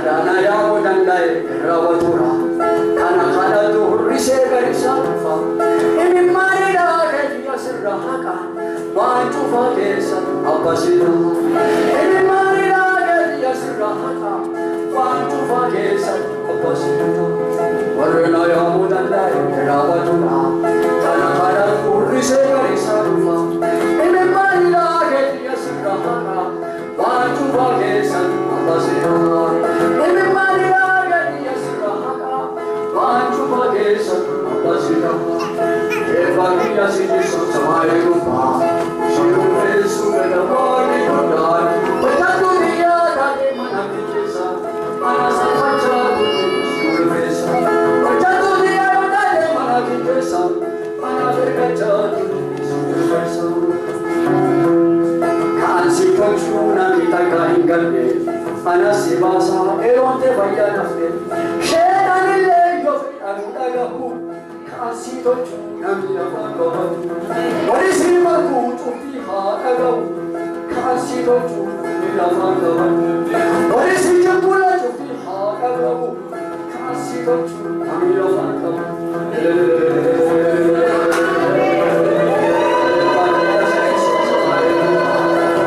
Adana ya mudandai rawatura kana kana tu rise garisa fa ini mari da dia sirrahaka wancu fakesa abasira ini mari da dia sirrahaka wancu fakesa abasira warna ya mudandai rawatura kana kana tu rise garisa fa ini mari da dia sirrahaka wancu fakesa abasira Eva si samare rupa, shirume sumeda mani kandar. Bajatu diya dade mana kisa, mana safacha shirume sa. Bajatu diya dade mana kisa, mana berkacha shirume sa. Kansi kachuna kita kahingalne, mana sibasa eronte baya nafte. Shedani le yofi agudagahu. Asi to nami afakawan, wali sima kutu piha agaw. Asi to nami afakawan, wali sima pula piha agaw. Asi to nami afakawan.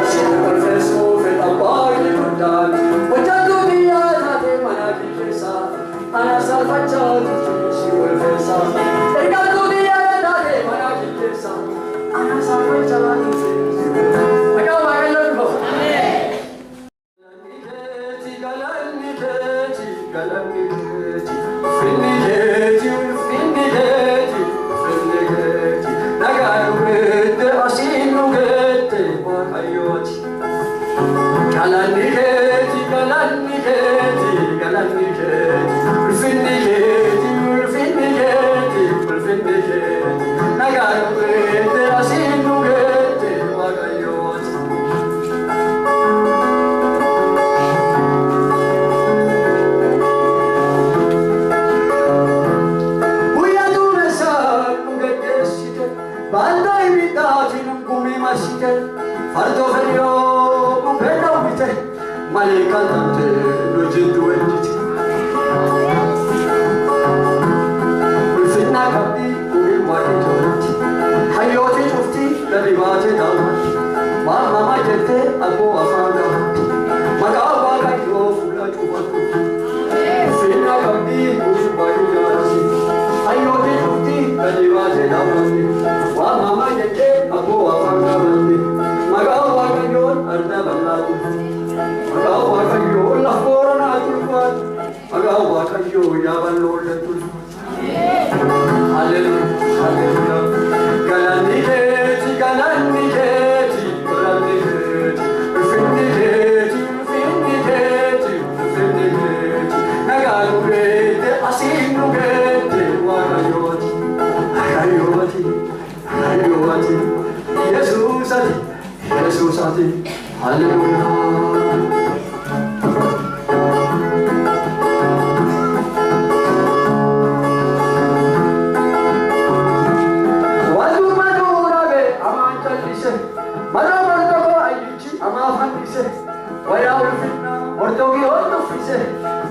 Siapa fesu fetapagi budan, wajatu dia tadi mana kisa, anasal baca siapa fesa.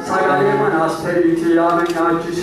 Sagale manasteri ti amenachis.